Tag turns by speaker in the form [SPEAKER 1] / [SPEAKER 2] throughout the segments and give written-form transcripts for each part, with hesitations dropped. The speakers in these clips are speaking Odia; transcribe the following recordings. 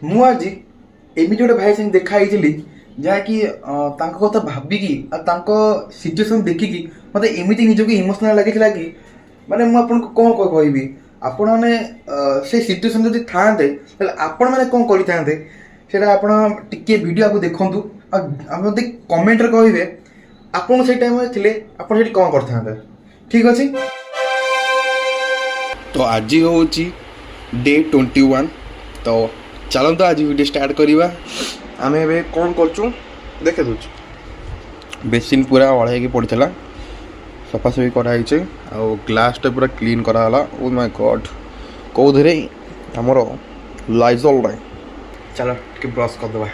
[SPEAKER 1] ମୁଁ ଆଜି ଏମିତି ଗୋଟେ ଭାଇ ସାଙ୍ଗେ ଦେଖା ହେଇଥିଲି ଯାହାକି ତାଙ୍କ କଥା ଭାବିକି ଆଉ ତାଙ୍କ ସିଚୁଏସନ୍ ଦେଖିକି ମୋତେ ଏମିତି ନିଜକୁ ଇମୋସନାଲ୍ ଲାଗିଥିଲା କି ମାନେ ମୁଁ ଆପଣଙ୍କୁ କ'ଣ କହିବି ଆପଣମାନେ ସେ ସିଚୁଏସନ୍ ଯଦି ଥାଆନ୍ତେ ତାହେଲେ ଆପଣମାନେ କ'ଣ କରିଥାନ୍ତେ ସେଇଟା ଆପଣ ଟିକେ ଭିଡ଼ିଓକୁ ଦେଖନ୍ତୁ ଆଉ ଆପଣ ଯଦି କମେଣ୍ଟରେ କହିବେ ଆପଣ ସେଇ ଟାଇମ୍ରେ ଥିଲେ ଆପଣ ସେଠି କ'ଣ କରିଥାନ୍ତେ। ଠିକ୍ ଅଛି। ତ ଆଜି ହେଉଛି ଡେ 21। ତ ଚାଲନ୍ତୁ आज वीडियो स्टार्ट करवा। आम ए कौन कर देखे दूँ बेसिन पूरा अड़ाई पड़ा सफासफी कराई ग्लासटा पूरा क्लीन कराला। ओ माय गॉड कौधे आमर लाइजल ना चलो टे ब्रश करदे।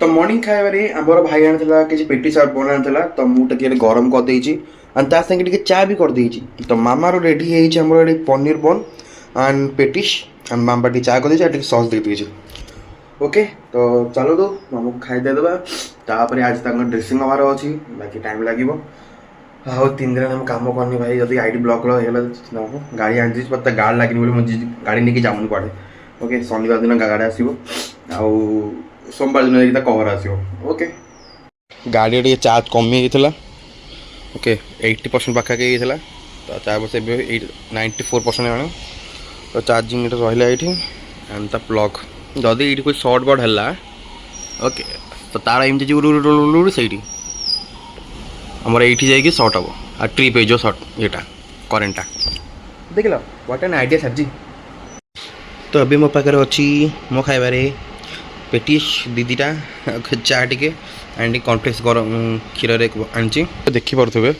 [SPEAKER 1] तो मॉर्निंग खाइबारे आमर भाई आना कि पेटी सार्ट बना तो मुझे गरम करदे ता सागे चा भी करदे। तो मामार रेडी है paneer bun and patties and मामा टी चा कर सस दे दी। ओके तो चलो तो मामू को खाई देवा। तापर आज तक ड्रेसिंग हमार अच्छी बाकी टाइम लगे हाँ 3 दिन हम कम करनी भाई जब आईडी ब्लॉक गाड़ी आनी पता गाड़ी लगे बोली गाड़ी नहीं जाऊनी पड़े। ओके शनिवार दिन गाड़ी आसो आउ सोमवार दिन कवर आसो। ओके गाड़ी टे चार्ज कमी जाता। ओके 80% पाखापाखि होता तो चार्ज 94% आने तो चार्जिंग रहा ये एंड ता प्लग जदि ये कोई सर्ट बर्ड है। ओके तो तार एमती जो से आमर ये जाकि सर्ट हम आ ट्रिप हो सर्ट ये करेन्टा देख लो व्हाट एन आइडिया सर जी। तो अभी मो पाखे अच्छी मो खाइबारे पेटिस दीदीटा चा टे एंड कॉन्फ्लेक्स गरम क्षीर आनी देखिपे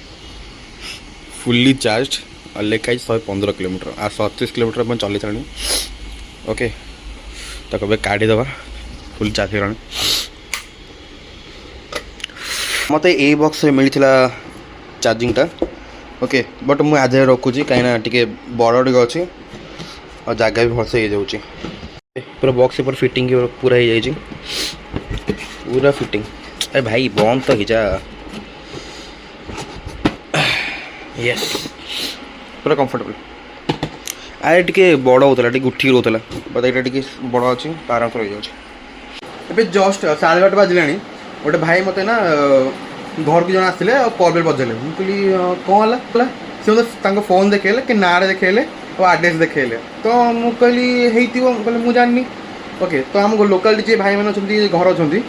[SPEAKER 1] फुल्ली चार्ज और लेखाई 115 किलोमीटर आ 37 किलोमीटर चल सारे। ओके तो कभी काढ़ीदे फुल चार्ज हो मत ए बॉक्स मिलता चार्जिंगटा। ओके बट मुझे आज रखुची कहीं टे बड़ टे अच्छी और जगह भी भलसे हो जाऊँगी पूरा बॉक्स पर फिटिंग पूरा हो जाए पूरा फिटिंग। अरे भाई बंद तो जा यस पूरा कंफर्टेबल। अरे टे बड़ होता उठिक रोला बट यहाँ टे बड़ अच्छी तो आराम से रही जाए। जस्ट 12:30 बाजिला गोटे भाई मत ना घर को जन आसते कल बेल बजेले मुझे कौन है सी मतलब फोन देखेले कि नाँ देखेले और आड्रेस देखेले तो मुझे कहली मुझे जानी। ओके तो आम लोकाल जी भाई मैंने घर अच्छा जन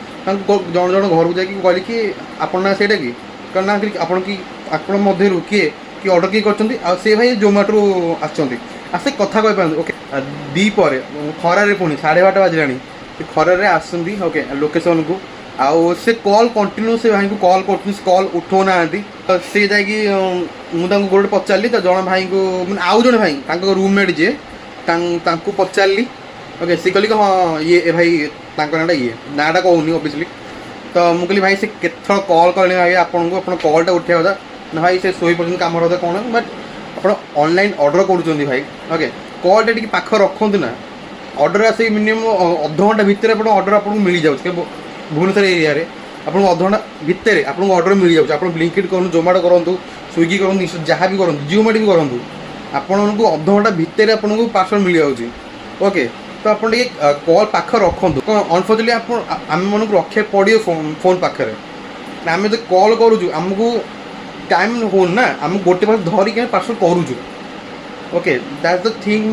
[SPEAKER 1] जन घर को जाकि कहली कि आपना से कि ना आपण कि आपण मध्य किए कि ऑर्डर किए कर भाई जोमेटो आसे कथा कही पार। ओके दीपर खरारे पुणी 12:30 बाजिला खरारे आसती। ओके लोकेशन को आउ से कॉल कंटिन्यू से भाई को कॉल कॉल उठो ना तो सी जा गोटे पचारि तो जन भाई को मैंने आउ जड़े भाई रूममेट जी पचारि। ओके सी कहली हाँ ये भाई नाटा ये नाटा कहूनी ऑब्वियसली तो मुझे कहली भाई से केथर कॉल कले भाई आपको कॉलटा उठा था ना भाई से शोई पड़ते कम रहा कौन बट आप ऑनलाइन ऑर्डर कर भाई। ओके कॉलटा टी पाख रखु ना ऑर्डर आस मिनिमम अध घंटा भितर आप ऑर्डर आपको मिल जाए भुवनेश्वर एरिया आपको अध घंटा भितर आपको ऑर्डर मिल जाए। आप ब्लिंकिट करूँ जोमेटो करूँ स्विगी करूँ जहाँ भी करूँ जिओमार्ट भी करूँ आपन को अध घंटा भितर आपको पार्सल मिल जाऊँगी। ओके तो आप कॉल पाख रखु अनफर्चुनेटली आम मन को रखा पड़े फोन पाखे आम जो कॉल करूँ आमको टाइम हो ना आम गोटे पास धरिक पार्सल करूँ। ओके दैट्स द थिंग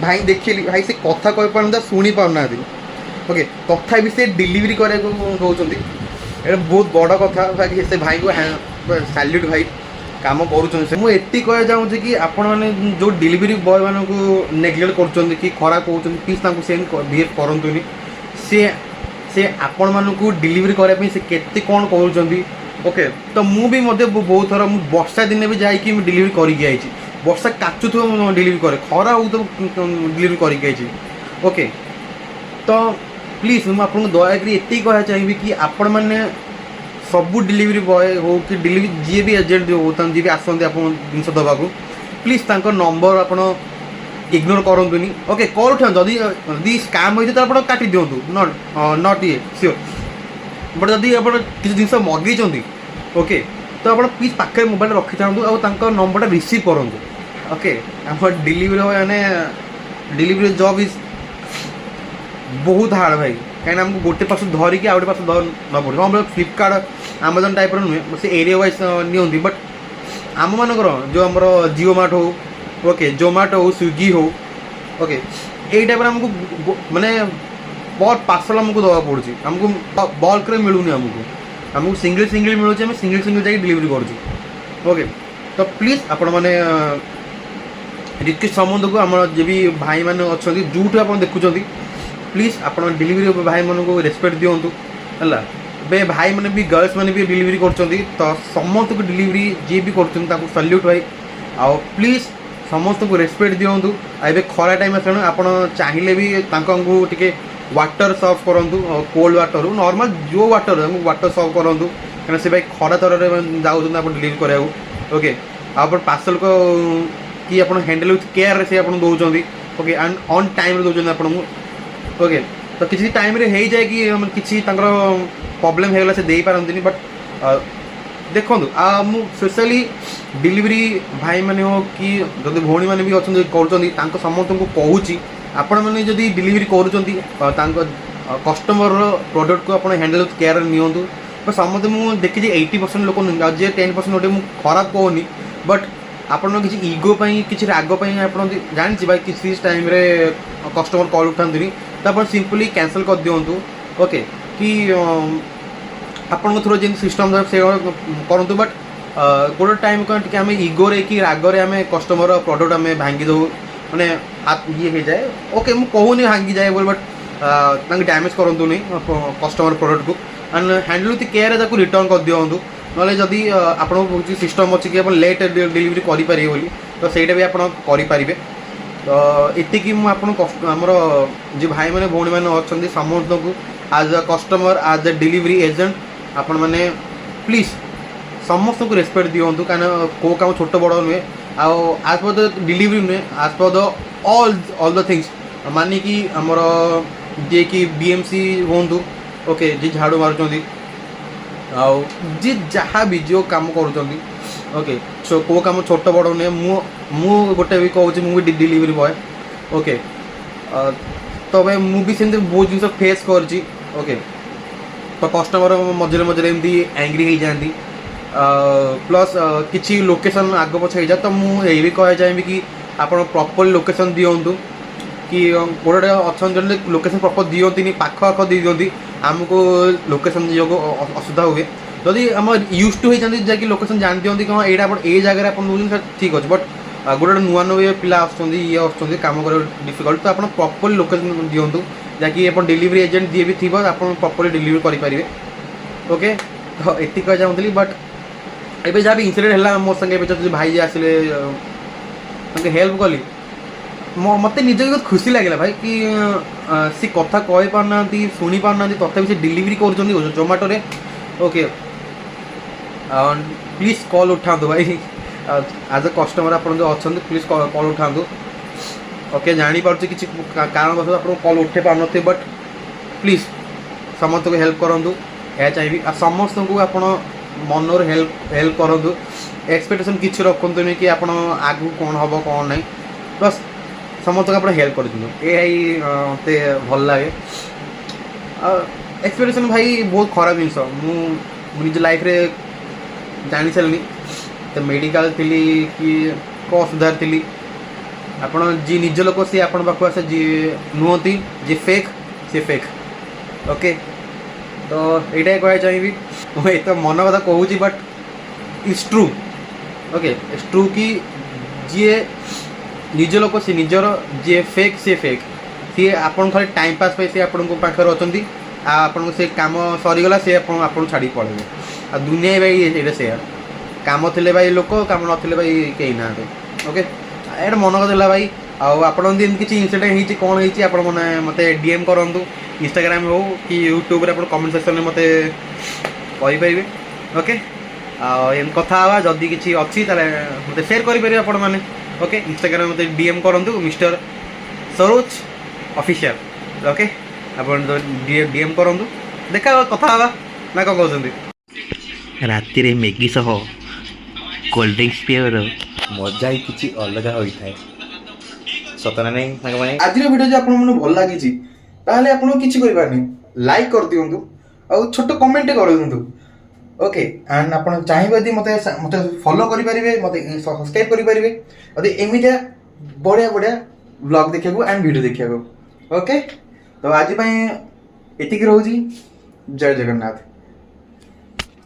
[SPEAKER 1] भाई देखिए भाई से कथा कही पार शुणी पारना। ओके तथा भी से डिलीवरी कराया कहते बहुत बड़ कथा बाकी से भाई को सैल्यूट भाई काम कर मुझे कह चाहूँगी कि आपण मैंने जो डिलीवरी बॉय मान को नेग्लेक्ट कर कि खराब कहते प्लीज सेम बिहेव करतुनि से आपण मानक डिलीवरी करने से केते कौन कर। ओके तो मुझे बहुत थर वर्षा दिन भी जाकि डिलीवरी करके वर्षा काचु डिलीवरी करे खरा हो तो डिलीवरी करके। ओके तो प्लीज मुझे आपको दयाकोरी ये कह चाहिए कि आपण मैंने सबू डिलीवरी बॉय हो कि डिलीवरी जी भी एजेंट होता जी भी आसते आप जिन दवाक प्लीज नंबर आप ଇଗ୍ନୋର କରନ୍ତୁନି। ଓକେ କଲ୍ ଉଠାନ୍ତୁ, ଯଦି ସ୍କାମ୍ ହୋଇଛି ତ ଆପଣ କାଟି ଦିଅନ୍ତୁ, ନଟ୍ ଇଏ ସିଓର୍। ବଟ୍ ଯଦି ଆପଣ କିଛି ଜିନିଷ ମଗେଇଛନ୍ତି ଓକେ ତ ଆପଣ ପ୍ଲିଜ୍ ପାଖରେ ମୋବାଇଲ ରଖିଥାନ୍ତୁ ଆଉ ତାଙ୍କ ନମ୍ବରଟା ରିସିଭ୍ କରନ୍ତୁ। ଓକେ ଆମର ଡେଲିଭରି ମାନେ ଡେଲିଭରି ଜବ୍ ଇଜ୍ ବହୁତ ହାର୍ଡ଼ ଭାଇ, କାହିଁକିନା ଆମକୁ ଗୋଟେ ପାର୍ସଲ ଧରିକି ଆଉ ଗୋଟେ ପାର୍ସଲ ନେବାକୁ ପଡ଼ୁଛି। ହଁ ଫ୍ଲିପକାର୍ଟ ଆମାଜନ୍ ଟାଇପ୍ର ନୁହେଁ, ସେ ଏରିଆ ୱାଇଜ୍ ନିଅନ୍ତି। ବଟ୍ ଆମମାନଙ୍କର ଯେଉଁ ଆମର ଜିଓ ମାର୍ଟ ହଉ ଓକେ ଜୋମାଟୋ ହଉ ସ୍ୱିଗି ହଉ ଓକେ ଏଇ ଟାଇପ୍ରେ ଆମକୁ ମାନେ ପର୍ ପାର୍ସଲ ଆମକୁ ଦେବାକୁ ପଡ଼ୁଛି, ଆମକୁ ବଲ୍କରେ ମିଳୁନି, ଆମକୁ ସିଙ୍ଗିଲ୍ ମିଳୁଛି, ଆମେ ସିଙ୍ଗିଲ୍ ଯାଇକି ଡେଲିଭରି କରୁଛୁ। ଓକେ ତ ପ୍ଲିଜ୍ ଆପଣମାନେ ରିକ୍ୱେଷ୍ଟ ସମସ୍ତଙ୍କୁ ଆମର ଯେ ବି ଭାଇମାନେ ଅଛନ୍ତି ଯେଉଁଠୁ ଆପଣ ଦେଖୁଛନ୍ତି ପ୍ଲିଜ୍ ଆପଣ ଡେଲିଭରି ଭାଇମାନଙ୍କୁ ରେସ୍ପେକ୍ଟ ଦିଅନ୍ତୁ ହେଲା। ଏବେ ଭାଇମାନେ ବି ଗର୍ଲସ ମାନେ ବି ଡେଲିଭରି କରୁଛନ୍ତି, ତ ସମସ୍ତଙ୍କୁ ଡେଲିଭରି ଯିଏ ବି କରୁଛନ୍ତି ତାଙ୍କୁ ସାଲ୍ୟୁଟ୍ ଭାଇ। ଆଉ ପ୍ଲିଜ୍ ସମସ୍ତଙ୍କୁ ରେସ୍ପେକ୍ଟ ଦିଅନ୍ତୁ। ଆଉ ଏବେ ଖରା ଟାଇମ୍ ଆସିଲାଣି, ଆପଣ ଚାହିଁଲେ ବି ତାଙ୍କୁ ଟିକେ ୱାଟର୍ ସର୍ଭ କରନ୍ତୁ, କୋଲ୍ଡ ୱାଟର୍ ନର୍ମାଲ୍ ଯେଉଁ ୱାଟର୍ ତାଙ୍କୁ ୱାଟର୍ ସର୍ଭ କରନ୍ତୁ, କାରଣ ସେ ଭାଇ ଖରା ତରରେ ଯାଉଛନ୍ତି ଆପଣ ଡେଲିଭରି କରିବାକୁ। ଓକେ ଆଉ ଆପଣ ପାର୍ସଲ୍ କି ଆପଣ ହ୍ୟାଣ୍ଡେଲ୍ ୱିଥ୍ କେୟାରରେ ସେ ଆପଣ ଦେଉଛନ୍ତି ଓକେ ଆଣ୍ଡ ଅନ୍ ଟାଇମ୍ରେ ଦେଉଛନ୍ତି ଆପଣଙ୍କୁ। ଓକେ ତ କିଛି ଟାଇମ୍ରେ ହେଇଯାଏ କି କିଛି ତାଙ୍କର ପ୍ରୋବ୍ଲେମ୍ ହେଇଗଲା ସେ ଦେଇପାରନ୍ତିନି। ବଟ୍ ଦେଖନ୍ତୁ ମୁଁ ସ୍ପେଶାଲି ଡେଲିଭରି ଭାଇମାନେ ହଉ କି ଯଦି ଭଉଣୀମାନେ ବି ଅଛନ୍ତି କରୁଛନ୍ତି ତାଙ୍କ ସମସ୍ତଙ୍କୁ କହୁଛି ଆପଣମାନେ ଯଦି ଡେଲିଭରି କରୁଛନ୍ତି ତାଙ୍କ କଷ୍ଟମରର ପ୍ରଡ଼କ୍ଟକୁ ଆପଣ ହ୍ୟାଣ୍ଡେଲ୍ ୱିଥ୍ କେୟାରରେ ନିଅନ୍ତୁ। ତ ସମସ୍ତେ ମୁଁ ଦେଖିଛି 80% ଲୋକ ନିଅନ୍ତି, ଆଉ ଯିଏ 10% ଗୋଟେ ମୁଁ ଖରାପ କହୁନି। ବଟ୍ ଆପଣଙ୍କ କିଛି ଇଗୋ ପାଇଁ କିଛି ରାଗ ପାଇଁ ଆପଣ ଜାଣିଛି ଭାଇ କିଛି ଟାଇମ୍ରେ କଷ୍ଟମର କଲ୍ ଉଠାନ୍ତିନି, ତ ଆପଣ ସିମ୍ପଲି କ୍ୟାନସଲ୍ କରିଦିଅନ୍ତୁ। ଓକେ କି ଆପଣଙ୍କ ଥ୍ରୋ ଯେମିତି ସିଷ୍ଟମ୍ ସେ କରନ୍ତୁ। ବଟ୍ ଗୋଟେ ଟାଇମ୍ କ'ଣ ଟିକେ ଆମେ ଇଗୋରେ କି ରାଗରେ ଆମେ କଷ୍ଟମର ପ୍ରଡ଼କ୍ଟ ଆମେ ଭାଙ୍ଗି ଦେଉ, ମାନେ ଇଏ ହେଇଯାଏ। ଓକେ ମୁଁ କହୁନି ଭାଙ୍ଗିଯାଏ ବୋଲି, ବଟ୍ ତାଙ୍କୁ ଡ୍ୟାମେଜ୍ କରନ୍ତୁନି କଷ୍ଟମର ପ୍ରଡ଼କ୍ଟକୁ ଆଣ୍ଡ ହ୍ୟାଣ୍ଡେଲ୍ ୱିଥ୍ କେୟାରରେ ତାକୁ ରିଟର୍ନ କରିଦିଅନ୍ତୁ। ନହେଲେ ଯଦି ଆପଣଙ୍କୁ କିଛି ସିଷ୍ଟମ୍ ଅଛି କି ଆପଣ ଲେଟ୍ ଡେଲିଭରି କରିପାରିବେ ବୋଲି ତ ସେଇଟା ବି ଆପଣ କରିପାରିବେ। ତ ଏତିକି ମୁଁ ଆପଣ ଆମର ଯେଉଁ ଭାଇମାନେ ଭଉଣୀମାନେ ଅଛନ୍ତି ସମସ୍ତଙ୍କୁ ଆଜ୍ ଅ କଷ୍ଟମର ଆଜ୍ ଅ ଡେଲିଭରି ଏଜେଣ୍ଟ ଆପଣମାନେ ପ୍ଲିଜ୍ ସମସ୍ତଙ୍କୁ ରେସ୍ପେକ୍ଟ ଦିଅନ୍ତୁ, କାହିଁକିନା କେଉଁ କାମ ଛୋଟ ବଡ଼ ନୁହେଁ। ଆଉ ଆଜ୍ ପର୍ ଦ ଡେଲିଭରି ନୁହେଁ, as per the all the things ମାନିକି ଆମର ଯିଏକି BMC ହୁଅନ୍ତୁ ଓକେ ଯିଏ ଝାଡ଼ୁ ମାରୁଛନ୍ତି ଆଉ ଯିଏ ଯାହା ବି ଯେଉଁ କାମ କରୁଛନ୍ତି ଓକେ କେଉଁ କାମ ଛୋଟ ବଡ଼ ନୁହେଁ। ମୁଁ ଗୋଟେ ବି କହୁଛି ମୁଁ ବି ଡେଲିଭରି ବୟ ଓକେ ତବେ ମୁଁ ବି ସେମିତି ବହୁତ ଜିନିଷ ଫେସ୍ କରିଛି। ଓକେ ତ କଷ୍ଟମର ମଝିରେ ଏମିତି ଆଙ୍ଗ୍ରି ହେଇଯାଆନ୍ତି, ପ୍ଲସ୍ କିଛି ଲୋକେସନ୍ ଆଗ ପଛ ହେଇଯାଏ। ତ ମୁଁ ଏଇ ବି କହିବାକୁ ଚାହିଁବି କି ଆପଣ ପ୍ରପର୍ ଲୋକେସନ୍ ଦିଅନ୍ତୁ, କି ଗୋଟେ ଅଛନ୍ତି ଜଣେ ଲୋକେସନ୍ ପ୍ରପର୍ ଦିଅନ୍ତିନି, ପାଖ ଦେଇ ଦିଅନ୍ତି, ଆମକୁ ଲୋକେସନ୍ ଯିବାକୁ ଅସୁବିଧା ହୁଏ। ଯଦି ଆମ ୟୁଜ୍ ଟୁ ହେଇଯାନ୍ତି ଯାହାକି ଲୋକେସନ୍ ଜାଣି ଦିଅନ୍ତି କ'ଣ ଏଇଟା ଆପଣ ଏଇ ଜାଗାରେ ଆପଣ ଦେଉଛନ୍ତି ସେଟା ଠିକ୍ ଅଛି। ବଟ୍ ଗୋଟେ ନୂଆ ପିଲା ଆସୁଛନ୍ତି ଆସୁଛନ୍ତି କାମ କରିବା ଡିଫିକଲ୍ଟ, ତ ଆପଣ ପ୍ରପର୍ଲି ଲୋକେସନ୍ ଦିଅନ୍ତୁ ଯାହାକି ଆପଣ ଡେଲିଭରି ଏଜେଣ୍ଟ ଯିଏ ବି ଥିବ ଆପଣ ପ୍ରପର୍ଲି ଡେଲିଭରି କରିପାରିବେ। ଓକେ ତ ଏତିକି କହିବାକୁ ଚାହୁଁଥିଲି। ବଟ୍ ଏବେ ଯାହା ବି ଇନସିଡେଣ୍ଟ ହେଲା ମୋ ସାଙ୍ଗେ, ଏବେ ଯଦି ଭାଇ ଆସିଲେ ତାଙ୍କୁ ହେଲ୍ପ କଲି, ମୋତେ ନିଜକୁ ବହୁତ ଖୁସି ଲାଗିଲା ଭାଇ କି ସେ କଥା କହିପାରୁନାହାନ୍ତି ଶୁଣି ପାରୁନାହାନ୍ତି ତଥାପି ସେ ଡେଲିଭରି କରୁଛନ୍ତି ଜୋମାଟୋରେ। ଓକେ ପ୍ଲିଜ୍ କଲ୍ ଉଠାନ୍ତୁ ଭାଇ, ଆଜ୍ ଏ କଷ୍ଟମର ଆପଣ ଯେଉଁ ଅଛନ୍ତି ପ୍ଲିଜ୍ କଲ୍ ଉଠାନ୍ତୁ। ଓକେ ଜାଣିପାରୁଛି କିଛି କାରଣବଶତଃ ଆପଣଙ୍କୁ କଲ୍ ଉଠେଇ ପାରୁନଥିବେ, ବଟ୍ ପ୍ଲିଜ୍ ସମସ୍ତଙ୍କୁ ହେଲ୍ପ କରନ୍ତୁ ଏହା ଚାହିଁବି। ଆଉ ସମସ୍ତଙ୍କୁ ଆପଣ ମନରୁ ହେଲ୍ପ କରନ୍ତୁ, ଏକ୍ସପେକ୍ଟେସନ୍ କିଛି ରଖନ୍ତୁନି କି ଆପଣ ଆଗକୁ କ'ଣ ହେବ କ'ଣ ନାହିଁ, ପ୍ଲସ୍ ସମସ୍ତଙ୍କୁ ଆପଣ ହେଲ୍ପ କରିଦିଅନ୍ତୁ। ଏହା ହିଁ ମୋତେ ଭଲ ଲାଗେ। ଆଉ ଏକ୍ସପେକ୍ଟେସନ୍ ଭାଇ ବହୁତ ଖରାପ ଜିନିଷ, ମୁଁ ନିଜ ଲାଇଫ୍ରେ ଜାଣି ସାରିଲିଣି। ତ ମେଡ଼ିକାଲ ଥିଲି କି କେଉଁ ଅସୁବିଧାରେ ଥିଲି, ଆପଣ ଯିଏ ନିଜ ଲୋକ ସିଏ ଆପଣଙ୍କ ପାଖକୁ ଆସେ, ଯିଏ ନୁହନ୍ତି ଯିଏ ଫେକ୍ ସିଏ ଫେକ୍। ଓକେ ତ ଏଇଟା କହିବାକୁ ଚାହିଁବି। ମୁଁ ଏତେ ମନ କଥା କହୁଛି but it's true. Okay it's true କି ଯିଏ ନିଜ ଲୋକ ସିଏ ନିଜର, ଯିଏ ଫେକ୍ ସିଏ ଫେକ୍। ସିଏ ଆପଣଙ୍କୁ ଖାଲି ଟାଇମ୍ ପାସ୍ ପାଇଁ ସିଏ ଆପଣଙ୍କ ପାଖରେ ଅଛନ୍ତି, ଆଉ ଆପଣଙ୍କୁ ସେ କାମ ସରିଗଲା ସେ ଆପଣଙ୍କୁ ଛାଡ଼ିକି ପଳେଇବେ। ଆଉ ଦୁନିଆ ଭାଇ ଏଇଟା ସେୟା, କାମ ଥିଲେ ଭାଇ ଲୋକ, କାମ ନଥିଲେ ଭାଇ କେହି ନାହାନ୍ତି। ଓକେ ଏଇଟା ମନ କଥା ହେଲା ଭାଇ। ଆଉ ଆପଣ ଯଦି ଏମିତି କିଛି ଇନସିଡେଣ୍ଟ ହେଇଛି କ'ଣ ହେଇଛି ଆପଣ ମାନେ ମୋତେ DM କରନ୍ତୁ, ଇନଷ୍ଟାଗ୍ରାମ ହେଉ କି ୟୁଟ୍ୟୁବରେ ଆପଣ କମେଣ୍ଟ ସେକ୍ସନରେ ମୋତେ କହିପାରିବେ। ଓକେ ଆଉ ଏମିତି କଥା ହେବା, ଯଦି କିଛି ଅଛି ତାହେଲେ ମୋତେ ସେୟାର କରିପାରିବେ ଆପଣମାନେ। ओके इंस्टाग्राम मते डीएम करंतु मिस्टर सरोज ऑफिशियल ओके अपन डीएम करंतु देखा कथा हवा ना कौन कहते राति रे मैगी सह कोल्ड ड्रिंक्स पियर मजा ही किसी अलग होता है सतना नहीं सांगमाने आज वीडियो जो आपन मन भल लागी ताहले आपन किछि करि पारनी लाइक कर दियंतु और छोट कमेंट कर दियंतु ओके एंड आपन चाहिबे यदि मते मते फॉलो करि परिबे मते सब्सक्राइब करि परिबे यदि एमितिया बढ़िया बढ़िया व्लॉग देखियाको एंड वीडियो देखियाको ओके तो आज पई एतिक रहउजी जय जगन्नाथ।